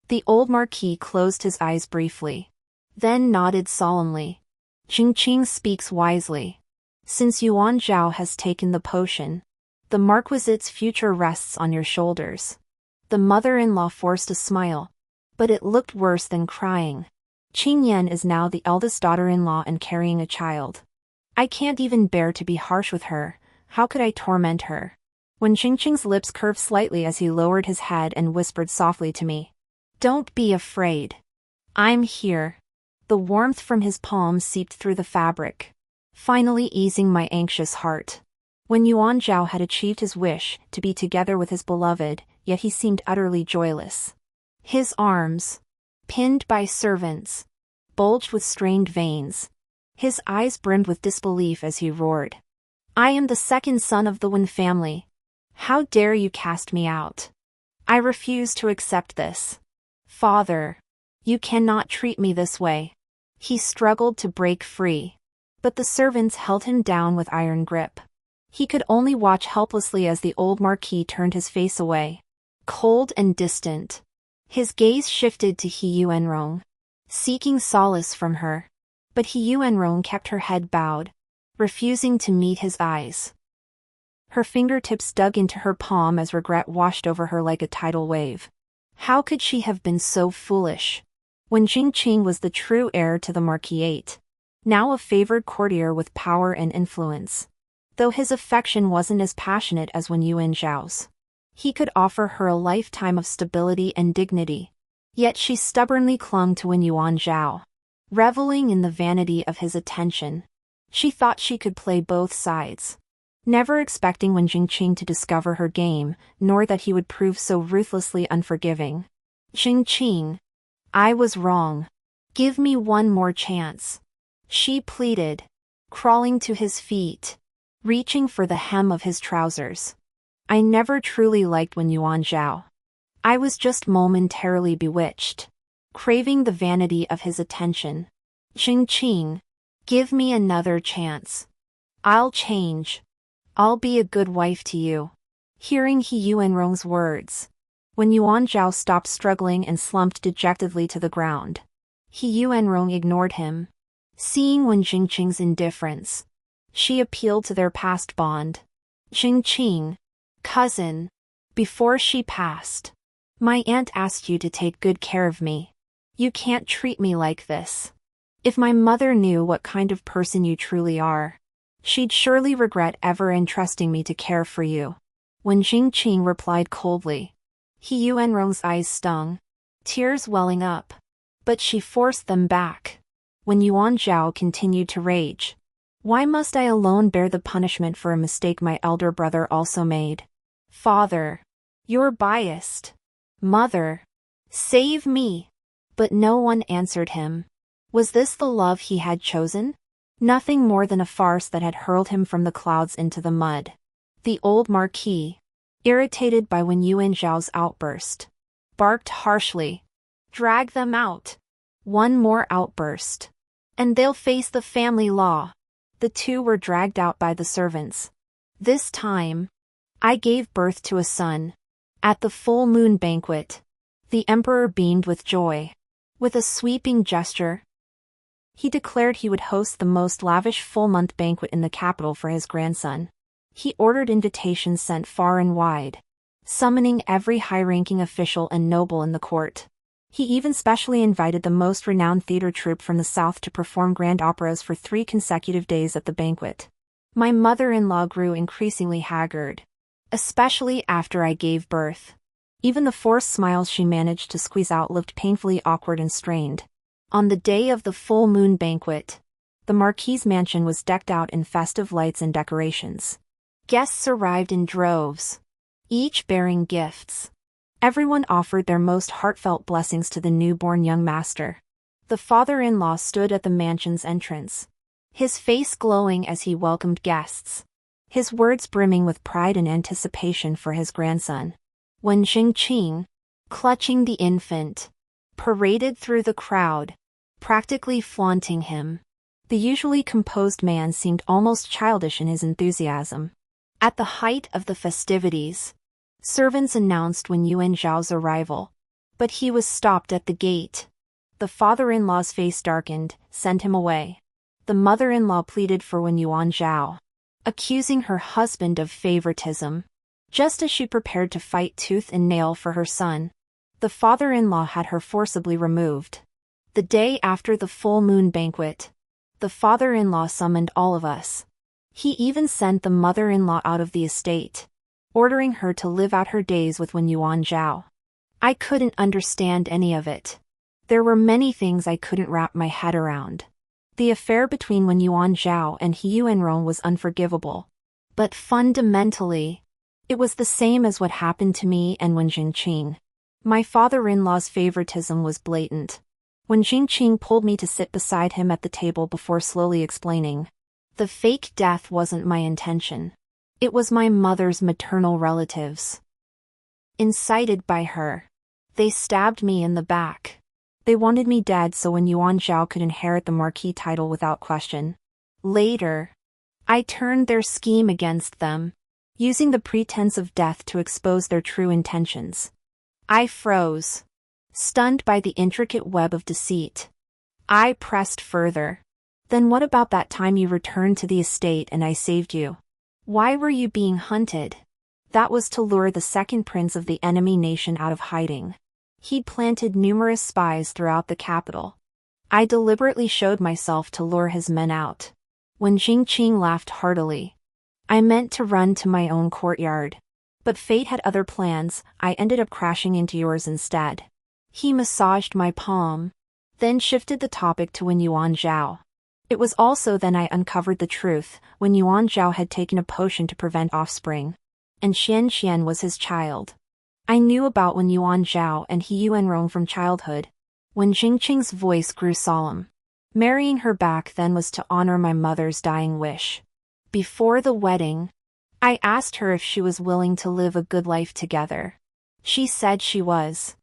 The old Marquis closed his eyes briefly, then nodded solemnly. Jingqing speaks wisely. Since Yuan Zhao has taken the potion, the Marquisite's future rests on your shoulders. The mother-in-law forced a smile, but it looked worse than crying. Qin Yan is now the eldest daughter-in-law and carrying a child. I can't even bear to be harsh with her. How could I torment her? When Jingqing's lips curved slightly as he lowered his head and whispered softly to me, "Don't be afraid. I'm here." The warmth from his palm seeped through the fabric, finally easing my anxious heart. When Yuan Zhao had achieved his wish to be together with his beloved, yet he seemed utterly joyless. His arms, pinned by servants, bulged with strained veins. His eyes brimmed with disbelief as he roared, "I am the second son of the Wen family. How dare you cast me out? I refuse to accept this. Father, you cannot treat me this way." He struggled to break free, but the servants held him down with iron grip. He could only watch helplessly as the old Marquis turned his face away, cold and distant. His gaze shifted to He Yuanrong, seeking solace from her. But He Yuanrong kept her head bowed, refusing to meet his eyes. Her fingertips dug into her palm as regret washed over her like a tidal wave. How could she have been so foolish? When Jingqing was the true heir to the Marquisate, now a favored courtier with power and influence. Though his affection wasn't as passionate as when Yuan Zhao's, he could offer her a lifetime of stability and dignity. Yet she stubbornly clung to Yuan Zhao, reveling in the vanity of his attention. She thought she could play both sides, never expecting Wen Jingqing to discover her game, nor that he would prove so ruthlessly unforgiving. "Jingqing, I was wrong. Give me one more chance," she pleaded, crawling to his feet, reaching for the hem of his trousers. I never truly liked Yuan Zhao. I was just momentarily bewitched, craving the vanity of his attention. "Jingqing, give me another chance. I'll change. I'll be a good wife to you." Hearing He Yuanrong's words, when Yuan Zhao stopped struggling and slumped dejectedly to the ground, He Yuanrong ignored him. Seeing Wen Jingqing's indifference, she appealed to their past bond. "Jingqing, cousin, before she passed, my aunt asked you to take good care of me. You can't treat me like this. If my mother knew what kind of person you truly are, she'd surely regret ever entrusting me to care for you." When Jingqing replied coldly, He Yuanrong's eyes stung, tears welling up, but she forced them back. When Yuan Zhao continued to rage, "Why must I alone bear the punishment for a mistake my elder brother also made? Father, you're biased. Mother, save me." But no one answered him. Was this the love he had chosen? Nothing more than a farce that had hurled him from the clouds into the mud. The old Marquis, irritated by Yuan Zhao's outburst, barked harshly. "Drag them out. One more outburst, and they'll face the family law." The two were dragged out by the servants. This time, I gave birth to a son, At the full moon banquet, the emperor beamed with joy. With a sweeping gesture, he declared he would host the most lavish full-month banquet in the capital for his grandson. He ordered invitations sent far and wide, summoning every high-ranking official and noble in the court. He even specially invited the most renowned theater troupe from the south to perform grand operas for 3 consecutive days at the banquet. My mother-in-law grew increasingly haggard, especially after I gave birth. Even the forced smiles she managed to squeeze out looked painfully awkward and strained. On the day of the full moon banquet, the Marquis's mansion was decked out in festive lights and decorations. Guests arrived in droves, each bearing gifts. Everyone offered their most heartfelt blessings to the newborn young master. The father-in-law stood at the mansion's entrance, his face glowing as he welcomed guests, his words brimming with pride and anticipation for his grandson. When Jingqing, clutching the infant, paraded through the crowd, practically flaunting him, the usually composed man seemed almost childish in his enthusiasm. At the height of the festivities, servants announced Wen Yuanzhao's arrival, but he was stopped at the gate. The father-in-law's face darkened. Send him away. The mother-in-law pleaded for Wen Yuanzhao, accusing her husband of favoritism. Just as she prepared to fight tooth and nail for her son, the father-in-law had her forcibly removed. The day after the full moon banquet, the father-in-law summoned all of us. He even sent the mother-in-law out of the estate, ordering her to live out her days with Wen Yuanzhao. I couldn't understand any of it. There were many things I couldn't wrap my head around. The affair between Wen Yuanzhao and He Yuanrong was unforgivable. But fundamentally, it was the same as what happened to me and Wen Jingqing. My father-in-law's favoritism was blatant. When Jingqing pulled me to sit beside him at the table before slowly explaining, the fake death wasn't my intention. It was my mother's maternal relatives. Incited by her, they stabbed me in the back. They wanted me dead so Wen Yuanzhao could inherit the Marquis title without question. Later, I turned their scheme against them, using the pretense of death to expose their true intentions. I froze, stunned by the intricate web of deceit. I pressed further. Then what about that time you returned to the estate and I saved you? Why were you being hunted? That was to lure the second prince of the enemy nation out of hiding. He'd planted numerous spies throughout the capital. I deliberately showed myself to lure his men out. When Jingqing laughed heartily, I meant to run to my own courtyard. But fate had other plans. I ended up crashing into yours instead. He massaged my palm, then shifted the topic to Wen Yuanzhao. It was also then I uncovered the truth. Wen Yuanzhao had taken a potion to prevent offspring, and Xian was his child. I knew about Wen Yuanzhao and He Yuanrong from childhood. When Jingqing's voice grew solemn, marrying her back then was to honor my mother's dying wish. Before the wedding, I asked her if she was willing to live a good life together. She said she was.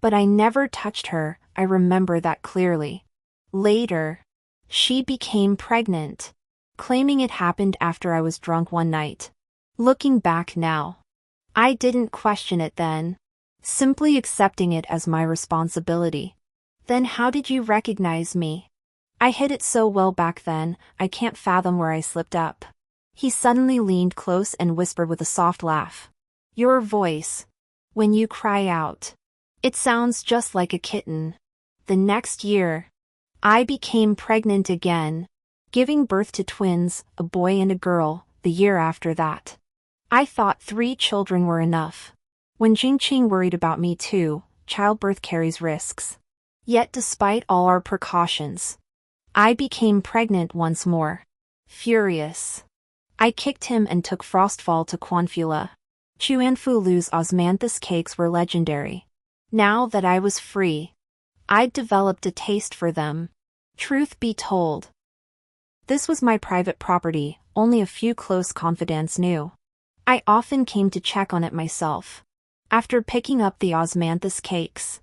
But I never touched her. I remember that clearly. Later, she became pregnant, claiming it happened after I was drunk one night. Looking back now, I didn't question it then, simply accepting it as my responsibility. Then how did you recognize me? I hid it so well back then, I can't fathom where I slipped up. He suddenly leaned close and whispered with a soft laugh. Your voice, when you cry out, it sounds just like a kitten. The next year, I became pregnant again, giving birth to twins, a boy and a girl. The year after that, I thought 3 children were enough. When Jingqing worried about me too, childbirth carries risks. Yet despite all our precautions, I became pregnant once more. Furious, I kicked him and took Frostfall to Quanfula. Chuanfu Lu's osmanthus cakes were legendary. Now that I was free, I'd developed a taste for them. Truth be told, this was my private property, only a few close confidants knew. I often came to check on it myself. After picking up the osmanthus cakes,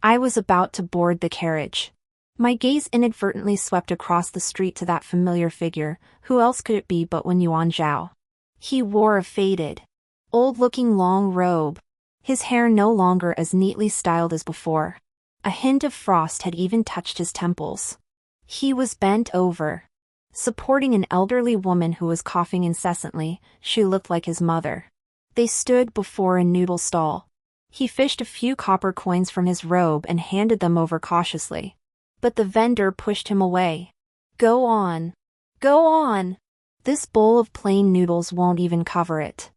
I was about to board the carriage. My gaze inadvertently swept across the street to that familiar figure. Who else could it be but Wen Yuanzhao? He wore a faded, old-looking long robe, His hair no longer as neatly styled as before. A hint of frost had even touched his temples. He was bent over, supporting an elderly woman who was coughing incessantly. She looked like his mother. They stood before a noodle stall. He fished a few copper coins from his robe and handed them over cautiously. But the vendor pushed him away. Go on. Go on. This bowl of plain noodles won't even cover it.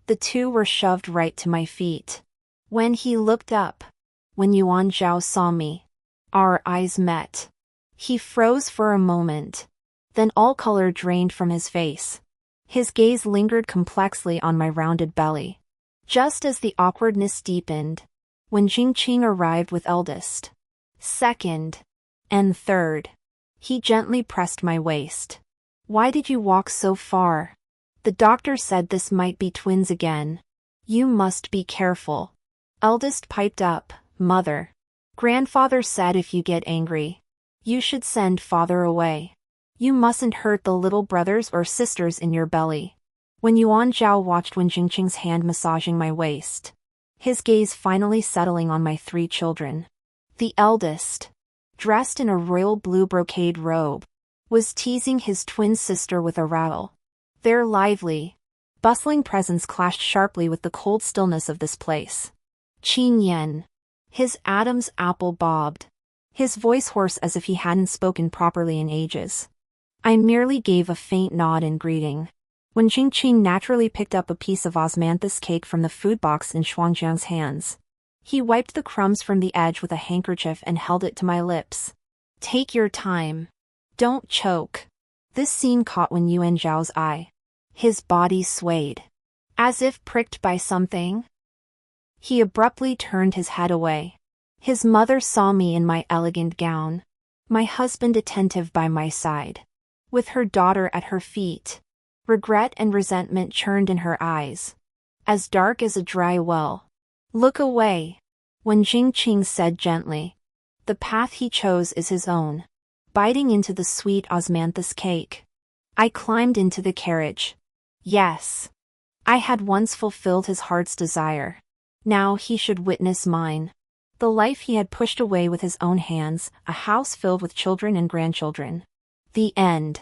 The two were shoved right to my feet. When he looked up, when Yuan Zhao saw me, our eyes met. He froze for a moment. Then all color drained from his face. His gaze lingered complexly on my rounded belly. Just as the awkwardness deepened, when Jingqing arrived with eldest, second, and third, he gently pressed my waist. Why did you walk so far? The doctor said this might be twins again. You must be careful. Eldest piped up, Mother. Grandfather said if you get angry, you should send father away. You mustn't hurt the little brothers or sisters in your belly. When Yuan Zhao watched Wen Jingqing's hand massaging my waist, his gaze finally settling on my 3 children. The eldest, dressed in a royal blue brocade robe, was teasing his twin sister with a rattle. Their lively, bustling presence clashed sharply with the cold stillness of this place. Qin Yan. His Adam's apple bobbed, his voice hoarse as if he hadn't spoken properly in ages. I merely gave a faint nod in greeting. When Jingqing naturally picked up a piece of osmanthus cake from the food box in Shuangjiang's hands. He wiped the crumbs from the edge with a handkerchief and held it to my lips. Take your time. Don't choke. This scene caught Wen Yuan Zhao's eye. His body swayed, as if pricked by something. He abruptly turned his head away. His mother saw me in my elegant gown, my husband attentive by my side, with her daughter at her feet. Regret and resentment churned in her eyes, as dark as a dry well. Look away. When Jingqing said gently, the path he chose is his own, biting into the sweet osmanthus cake. I climbed into the carriage. Yes. I had once fulfilled his heart's desire. Now he should witness mine. The life he had pushed away with his own hands, a house filled with children and grandchildren. The end.